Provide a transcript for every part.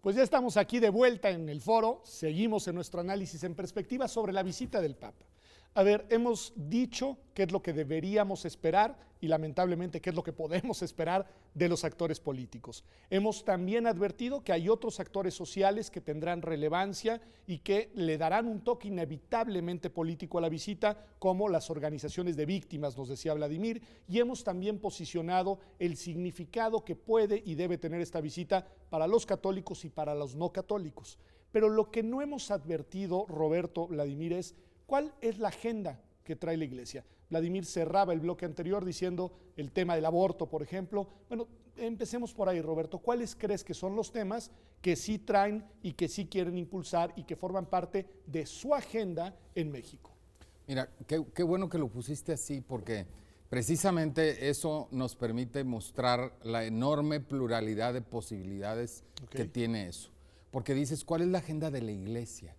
Pues ya estamos aquí de vuelta en el foro, seguimos en nuestro análisis en perspectiva sobre la visita del Papa. A ver, hemos dicho qué es lo que deberíamos esperar y lamentablemente qué es lo que podemos esperar de los actores políticos. Hemos también advertido que hay otros actores sociales que tendrán relevancia y que le darán un toque inevitablemente político a la visita, como las organizaciones de víctimas, nos decía Vladimir, y hemos también posicionado el significado que puede y debe tener esta visita para los católicos y para los no católicos. Pero lo que no hemos advertido, Roberto, Vladimir, es ¿cuál es la agenda que trae la Iglesia? Vladimir cerraba el bloque anterior diciendo el tema del aborto, por ejemplo. Bueno, empecemos por ahí, Roberto. ¿Cuáles crees que son los temas que sí traen y que sí quieren impulsar y que forman parte de su agenda en México? Mira, qué bueno que lo pusiste así, porque precisamente eso nos permite mostrar la enorme pluralidad de posibilidades que tiene eso. Porque dices, ¿cuál es la agenda de la Iglesia?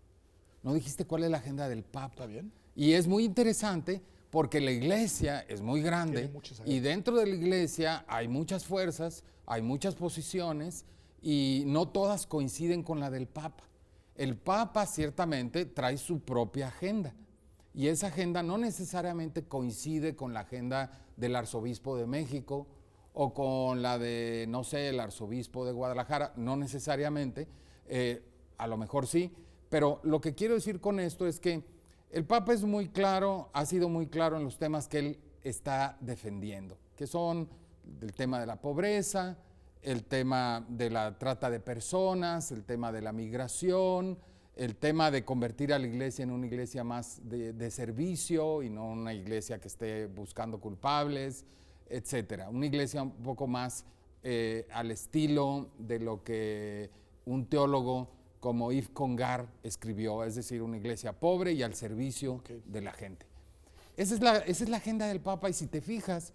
No dijiste cuál es la agenda del Papa. ¿Está bien? Y es muy interesante porque la Iglesia es muy grande y dentro de la Iglesia hay muchas fuerzas, hay muchas posiciones y no todas coinciden con la del Papa. El Papa ciertamente trae su propia agenda y esa agenda no necesariamente coincide con la agenda del Arzobispo de México o con la de, no sé, el Arzobispo de Guadalajara, no necesariamente, a lo mejor sí. Pero lo que quiero decir con esto es que el Papa es muy claro, ha sido muy claro en los temas que él está defendiendo, que son el tema de la pobreza, el tema de la trata de personas, el tema de la migración, el tema de convertir a la iglesia en una iglesia más de servicio y no una iglesia que esté buscando culpables, etcétera. Una iglesia un poco más al estilo de lo que un teólogo como Yves Congar escribió, es decir, una iglesia pobre y al servicio de la gente. Esa es la agenda del Papa y si te fijas,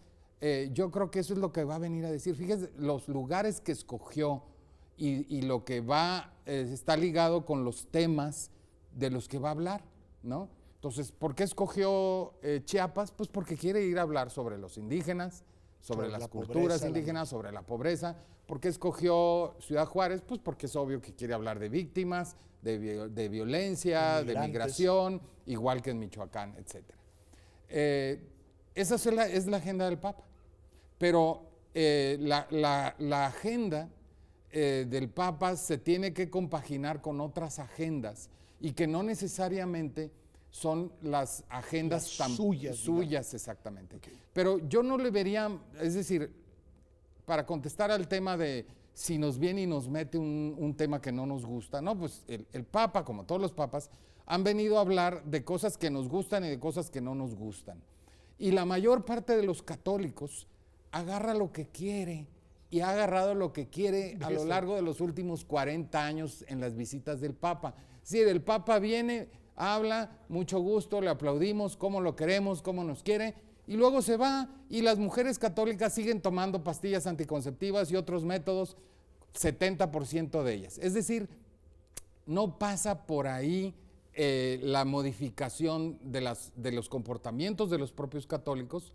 yo creo que eso es lo que va a venir a decir. Fíjate, los lugares que escogió y lo que está ligado con los temas de los que va a hablar, ¿no? Entonces, ¿por qué escogió Chiapas? Pues porque quiere ir a hablar sobre los indígenas, sobre las culturas indígenas, sobre la pobreza. ¿Por qué escogió Ciudad Juárez? Pues porque es obvio que quiere hablar de víctimas, de violencia, de migración, igual que en Michoacán, etc. Esa es la agenda del Papa. Pero la agenda del Papa se tiene que compaginar con otras agendas y que no necesariamente son las agendas suyas exactamente. Pero yo no le vería, es decir, para contestar al tema de si nos viene y nos mete un tema que no nos gusta, no, pues el Papa, como todos los papas, han venido a hablar de cosas que nos gustan y de cosas que no nos gustan. Y la mayor parte de los católicos agarra lo que quiere y ha agarrado lo que quiere a lo largo de los últimos 40 años en las visitas del Papa. Sí, el Papa viene, habla, mucho gusto, le aplaudimos, cómo lo queremos, cómo nos quiere, y luego se va y las mujeres católicas siguen tomando pastillas anticonceptivas y otros métodos, 70% de ellas. Es decir, no pasa por ahí la modificación de los comportamientos de los propios católicos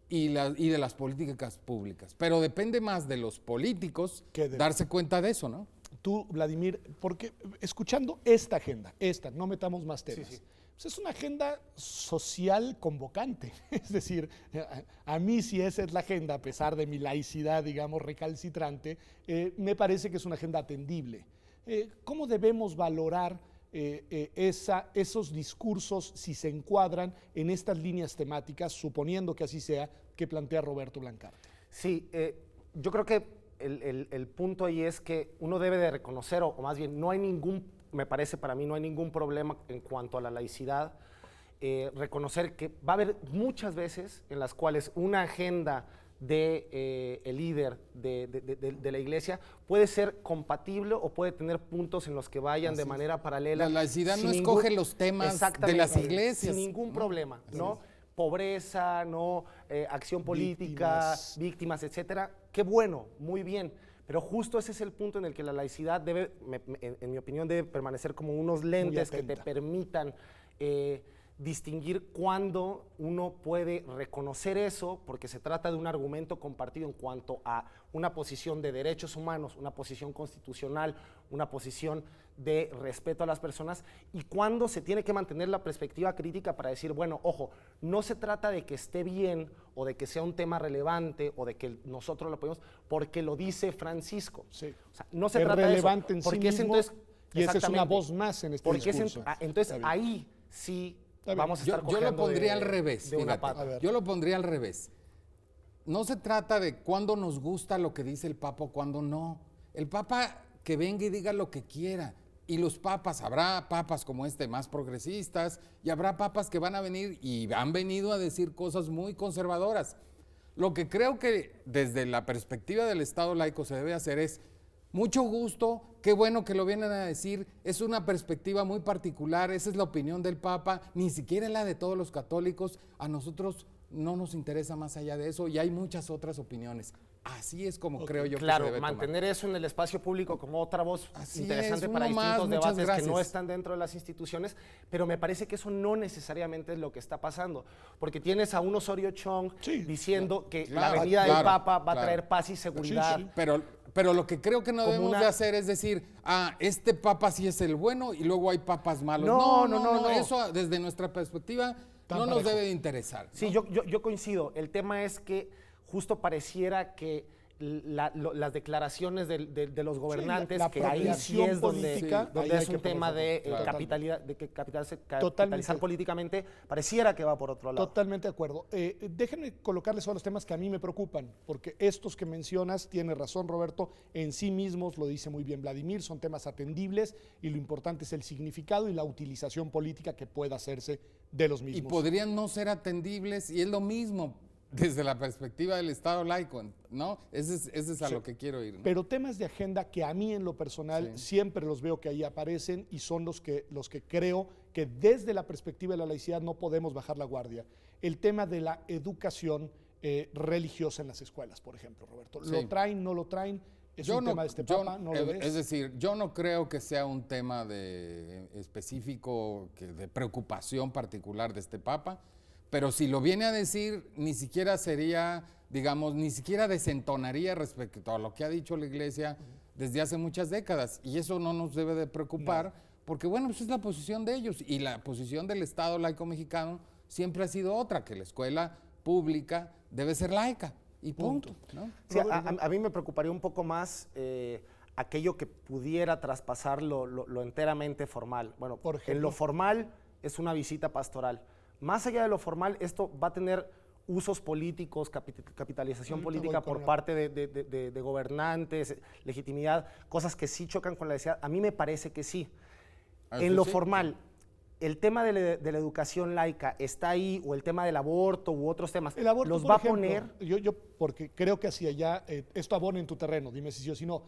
y de las políticas públicas, pero depende más de los políticos darse cuenta de eso, ¿no? Tú, Vladimir, porque escuchando esta agenda, no metamos más temas, pues es una agenda social convocante, es decir, a mí si esa es la agenda, a pesar de mi laicidad, digamos, recalcitrante, me parece que es una agenda atendible. ¿Cómo debemos valorar esos discursos si se encuadran en estas líneas temáticas, suponiendo que así sea, que plantea Roberto Blancarte? Sí, yo creo que el punto ahí es que uno debe de reconocer, o más bien no hay me parece para mí no hay ningún problema en cuanto a la laicidad, reconocer que va a haber muchas veces en las cuales una agenda el líder de la iglesia puede ser compatible o puede tener puntos en los que vayan de manera paralela. La laicidad no escoge los temas de las iglesias. Sin ningún problema, ¿no? Pobreza, ¿no? Acción política, víctimas, etcétera. Qué bueno, muy bien. Pero justo ese es el punto en el que la laicidad debe, en mi opinión, debe permanecer como unos lentes que te permitan distinguir cuándo uno puede reconocer eso, porque se trata de un argumento compartido en cuanto a una posición de derechos humanos, una posición constitucional, una posición de respeto a las personas, y cuándo se tiene que mantener la perspectiva crítica para decir, bueno, ojo, no se trata de que esté bien o de que sea un tema relevante o de que nosotros lo apoyemos porque lo dice Francisco. Sí. O sea, no se Es trata relevante de en eso, sí porque mismo, y esa es una voz más en este discurso. Entonces ahí sí vamos a estar Yo lo pondría al revés, de una fíjate. pata. Yo lo pondría al revés. No se trata de cuándo nos gusta lo que dice el Papa o cuándo no. El Papa que venga y diga lo que quiera. Y los papas, habrá papas como este más progresistas y habrá papas que van a venir y han venido a decir cosas muy conservadoras. Lo que creo que desde la perspectiva del Estado laico se debe hacer es mucho gusto, qué bueno que lo vienen a decir, es una perspectiva muy particular, esa es la opinión del Papa, ni siquiera la de todos los católicos, a nosotros no nos interesa más allá de eso y hay muchas otras opiniones. Así es como creo yo que se debe mantener tomar. eso en el espacio público como otra voz Así interesante es, para uno más, distintos muchas debates que no gracias. están dentro de las instituciones, pero me parece que eso no necesariamente es lo que está pasando, porque tienes a un Osorio Chong diciendo que la venida del Papa va a traer paz y seguridad. Sí. Pero lo que creo que no Como debemos de hacer es decir, este papa sí es el bueno y luego hay papas malos. No, eso desde nuestra perspectiva no nos debe de interesar. Sí, ¿no? yo coincido. El tema es que justo pareciera que las declaraciones de los gobernantes, la que ahí sí es política, donde ahí es hay un que tema de ponerlo. capitalizar políticamente, pareciera que va por otro lado. Totalmente de acuerdo. Déjenme colocarles solo los temas que a mí me preocupan, porque estos que mencionas, tiene razón Roberto, en sí mismos, lo dice muy bien Vladimir, son temas atendibles y lo importante es el significado y la utilización política que pueda hacerse de los mismos. Y podrían no ser atendibles y es lo mismo desde la perspectiva del Estado laico, ¿no? Ese es a lo que quiero ir, ¿no? Pero temas de agenda que a mí en lo personal siempre los veo que ahí aparecen y son los que creo que desde la perspectiva de la laicidad no podemos bajar la guardia. El tema de la educación religiosa en las escuelas, por ejemplo, Roberto. ¿Lo traen, no lo traen? ¿Es un tema de este Papa? ¿No lo ves? Es decir, yo no creo que sea un tema específico de preocupación particular de este Papa. Pero si lo viene a decir, ni siquiera sería, digamos, ni siquiera desentonaría respecto a lo que ha dicho la Iglesia desde hace muchas décadas. Y eso no nos debe de preocupar, porque bueno, pues es la posición de ellos. Y la posición del Estado laico mexicano siempre ha sido otra, que la escuela pública debe ser laica. Y punto. ¿No? Sí, a mí me preocuparía un poco más aquello que pudiera traspasar lo enteramente formal. Bueno, en lo formal es una visita pastoral. Más allá de lo formal, esto va a tener usos políticos, capitalización política por parte de gobernantes, legitimidad, cosas que sí chocan con la laicidad. A mí me parece que sí. En lo formal, el tema de la educación laica está ahí, o el tema del aborto u otros temas, el aborto, los por va ejemplo, a poner. Yo porque creo que hacia allá, esto abona en tu terreno, dime si sí o si no.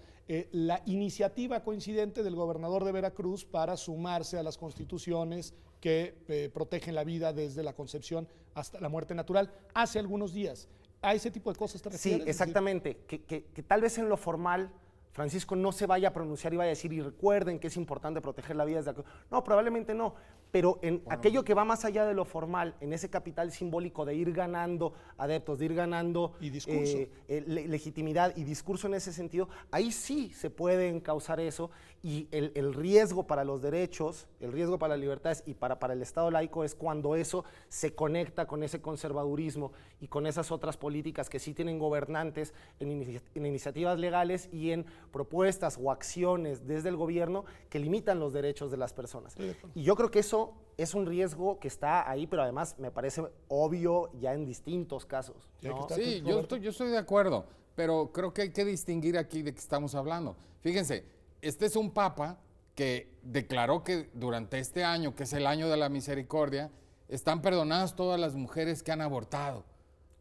La iniciativa coincidente del gobernador de Veracruz para sumarse a las constituciones que protegen la vida desde la concepción hasta la muerte natural, hace algunos días. ¿A ese tipo de cosas te refieres? Sí, exactamente. Que tal vez en lo formal Francisco no se vaya a pronunciar y vaya a decir, y recuerden que es importante proteger la vida desde la... No, probablemente no, pero en aquello que va más allá de lo formal, en ese capital simbólico de ir ganando adeptos, de ir ganando y discurso. Legitimidad y discurso en ese sentido, ahí sí se puede encauzar eso, y el riesgo para los derechos, el riesgo para las libertades y para el Estado laico es cuando eso se conecta con ese conservadurismo y con esas otras políticas que sí tienen gobernantes en iniciativas legales y en propuestas o acciones desde el gobierno que limitan los derechos de las personas. Y yo creo que eso es un riesgo que está ahí, pero además me parece obvio ya en distintos casos, ¿no? Sí, yo estoy de acuerdo, pero creo que hay que distinguir aquí de qué estamos hablando. Fíjense, este es un papa que declaró que durante este año, que es el año de la misericordia, están perdonadas todas las mujeres que han abortado.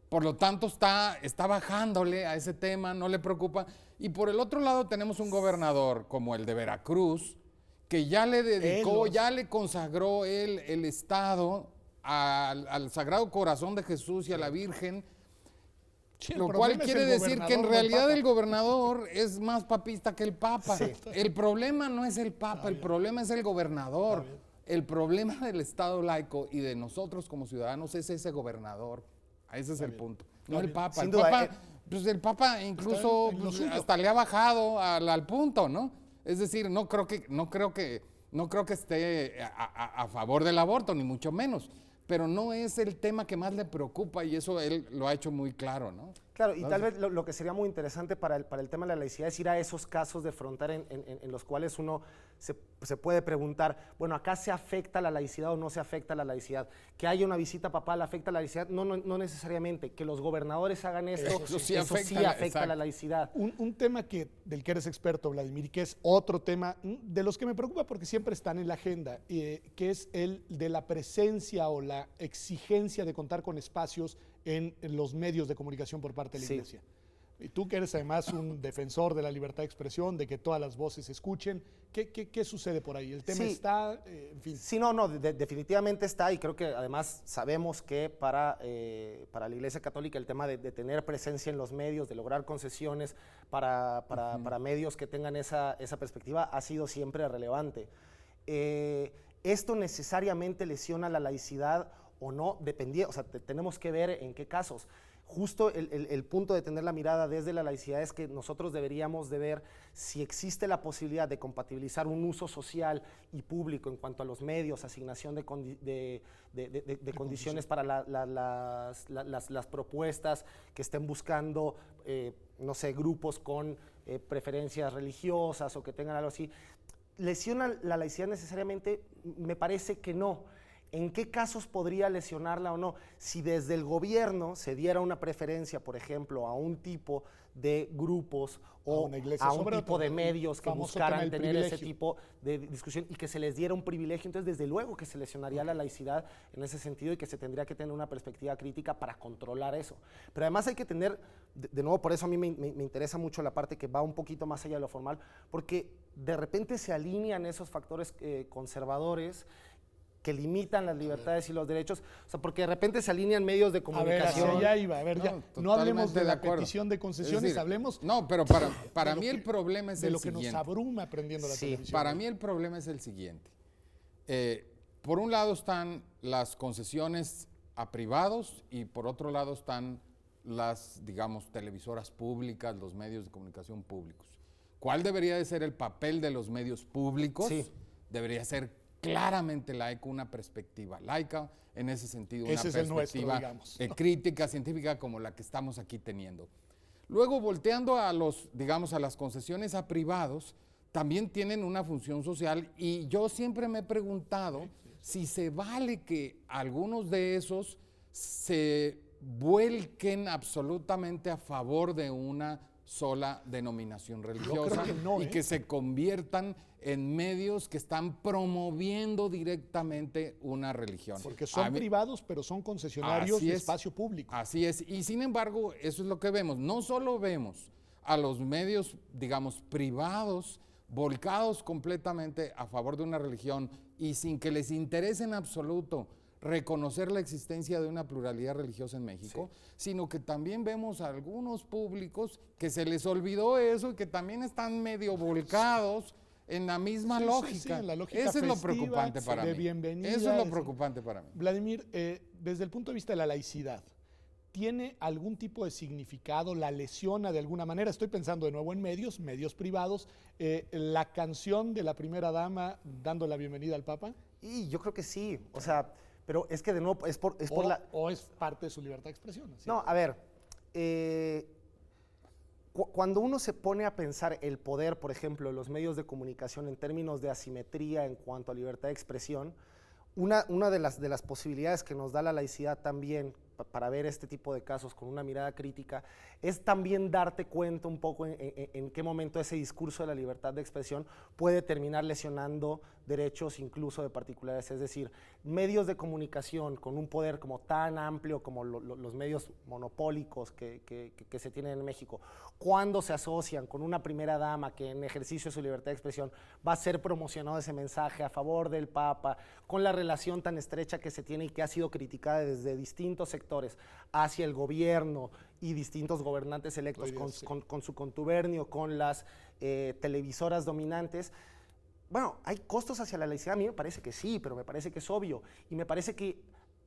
Por lo tanto, está bajándole a ese tema, no le preocupa. Y por el otro lado tenemos un gobernador como el de Veracruz, que ya le dedicó, ya le consagró el Estado al Sagrado Corazón de Jesús y a la Virgen, lo cual quiere decir que en realidad el gobernador es más papista que el Papa. Sí. El problema no es el Papa, el problema es el gobernador. El problema del Estado laico y de nosotros como ciudadanos es ese gobernador. Ese es el punto. No el Papa. Sin El duda, Papa, pues el Papa incluso hasta le ha bajado al punto, ¿no? Es decir, no creo que esté a favor del aborto, ni mucho menos. Pero no es el tema que más le preocupa y eso él lo ha hecho muy claro, ¿no? Claro, y tal vez lo que sería muy interesante para el tema de la laicidad es ir a esos casos de frontera en los cuales uno se puede preguntar, bueno, ¿acá se afecta la laicidad o no se afecta la laicidad? Que haya una visita papal afecta la laicidad, no necesariamente. Que los gobernadores hagan esto, eso sí afecta la laicidad. Un tema del que eres experto, Vladimir, que es otro tema de los que me preocupa porque siempre están en la agenda, que es el de la presencia o la exigencia de contar con espacios en los medios de comunicación por parte de la Iglesia. Y tú que eres además un defensor de la libertad de expresión, de que todas las voces se escuchen, ¿qué sucede por ahí? ¿El tema está, en fin? Sí, definitivamente está, y creo que además sabemos que para la Iglesia Católica el tema de tener presencia en los medios, de lograr concesiones para medios que tengan esa perspectiva ha sido siempre relevante. ¿Esto necesariamente lesiona la laicidad o no? Dependía, o sea, tenemos que ver en qué casos. Justo el punto de tener la mirada desde la laicidad es que nosotros deberíamos de ver si existe la posibilidad de compatibilizar un uso social y público en cuanto a los medios, asignación de condiciones para las propuestas que estén buscando, no sé, grupos con preferencias religiosas o que tengan algo así. ¿Lesiona la laicidad necesariamente? Me parece que no. ¿En qué casos podría lesionarla o no? Si desde el gobierno se diera una preferencia, por ejemplo, a un tipo de grupos o a un tipo de medios que buscaran tener ese tipo de discusión y que se les diera un privilegio, entonces desde luego que se lesionaría la laicidad en ese sentido y que se tendría que tener una perspectiva crítica para controlar eso. Pero además hay que tener, de nuevo, por eso a mí me interesa mucho la parte que va un poquito más allá de lo formal, porque de repente se alinean esos factores conservadores que limitan las libertades y los derechos, o sea, porque de repente se alinean medios de comunicación. A ver, hacia allá iba, no hablemos de la petición de concesiones, es decir, hablemos... No, pero para mí el problema es el siguiente. De lo que nos abruma aprendiendo la televisión. Para mí el problema es el siguiente. Por un lado están las concesiones a privados y por otro lado están las, digamos, televisoras públicas, los medios de comunicación públicos. ¿Cuál debería de ser el papel de los medios públicos? Sí. Debería ser claramente laico, una perspectiva laica, en ese sentido, ese una perspectiva crítica, científica, como la que estamos aquí teniendo. Luego, volteando a las concesiones a privados, también tienen una función social y yo siempre me he preguntado si se vale que algunos de esos se vuelquen absolutamente a favor de una sola denominación religiosa y que se conviertan en medios que están promoviendo directamente una religión. Porque son privados, pero son concesionarios de espacio público. Así es, y sin embargo, eso es lo que vemos. No solo vemos a los medios, digamos, privados, volcados completamente a favor de una religión y sin que les interese en absoluto reconocer la existencia de una pluralidad religiosa en México, sino que también vemos a algunos públicos que se les olvidó eso y que también están medio volcados en la misma lógica. En la lógica eso es lo preocupante para mí. Eso es lo preocupante para mí. Vladimir, desde el punto de vista de la laicidad, ¿tiene algún tipo de significado? ¿La lesiona de alguna manera? Estoy pensando de nuevo en medios privados. ¿La canción de la primera dama dando la bienvenida al Papa? Y yo creo que sí, o sea, pero es que de nuevo ¿O es parte de su libertad de expresión? ¿Sí? No, a ver, cuando uno se pone a pensar el poder, por ejemplo, de los medios de comunicación en términos de asimetría en cuanto a libertad de expresión, una de las posibilidades que nos da la laicidad también para ver este tipo de casos con una mirada crítica es también darte cuenta un poco en qué momento ese discurso de la libertad de expresión puede terminar lesionando derechos incluso de particulares. Es decir, medios de comunicación con un poder como tan amplio como los medios monopólicos que se tienen en México, cuando se asocian con una primera dama que en ejercicio de su libertad de expresión va a ser promocionado ese mensaje a favor del Papa, con la relación tan estrecha que se tiene y que ha sido criticada desde distintos sectores hacia el gobierno y distintos gobernantes electos con su contubernio, con las televisoras dominantes, bueno, ¿hay costos hacia la laicidad? A mí me parece que sí, pero me parece que es obvio. Y me parece que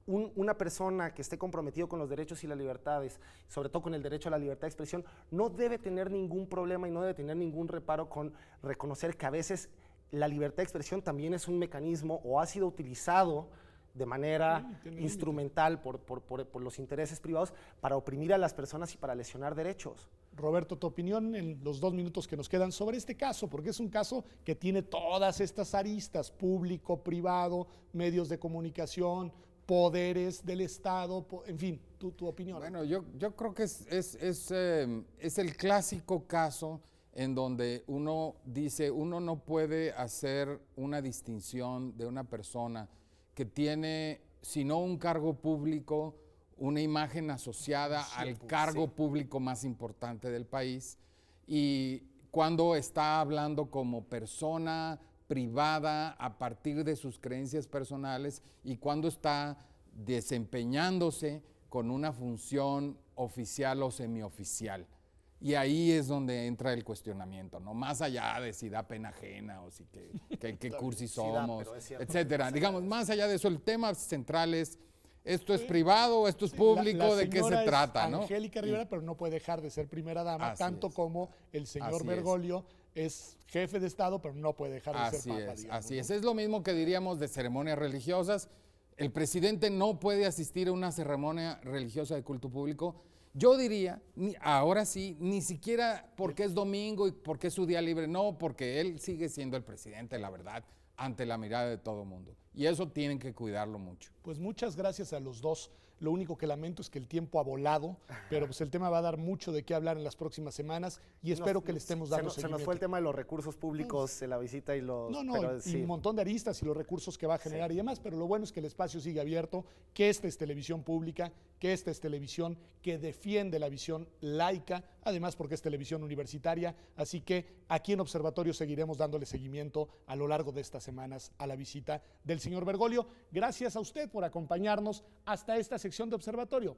una persona que esté comprometido con los derechos y las libertades, sobre todo con el derecho a la libertad de expresión, no debe tener ningún problema y no debe tener ningún reparo con reconocer que a veces la libertad de expresión también es un mecanismo o ha sido utilizado de manera instrumental por los intereses privados para oprimir a las personas y para lesionar derechos. Roberto, tu opinión en los 2 minutos que nos quedan sobre este caso, porque es un caso que tiene todas estas aristas, público, privado, medios de comunicación, poderes del Estado, en fin, tu opinión. Bueno, yo creo que es el clásico caso en donde uno dice, uno no puede hacer una distinción de una persona que tiene, si no un cargo público, una imagen asociada al cargo público más importante del país, y cuando está hablando como persona privada a partir de sus creencias personales y cuando está desempeñándose con una función oficial o semioficial. Y ahí es donde entra el cuestionamiento, ¿no? Más allá de si da pena ajena o si qué cursi somos, etcétera. Digamos, más allá de eso, el tema central es, ¿esto es privado, esto es público? ¿De qué se trata, no? Angélica Rivera, pero no puede dejar de ser primera dama, tanto como el señor Bergoglio es jefe de Estado, pero no puede dejar de ser papa, digamos. Así es lo mismo que diríamos de ceremonias religiosas. El presidente no puede asistir a una ceremonia religiosa de culto público. Yo diría, ahora sí, ni siquiera porque es domingo y porque es su día libre, no, porque él sigue siendo el presidente, la verdad, ante la mirada de todo el mundo. Y eso tienen que cuidarlo mucho. Pues muchas gracias a los dos. Lo único que lamento es que el tiempo ha volado, pero pues el tema va a dar mucho de qué hablar en las próximas semanas y espero que le estemos dando seguimiento. Se nos fue el tema de los recursos públicos en la visita y los... y un montón de aristas y los recursos que va a generar y demás, pero lo bueno es que el espacio sigue abierto, que esta es televisión pública, que esta es televisión que defiende la visión laica, además porque es televisión universitaria, así que aquí en Observatorio seguiremos dándole seguimiento a lo largo de estas semanas a la visita del señor Bergoglio. Gracias a usted por acompañarnos hasta esta sección de Observatorio.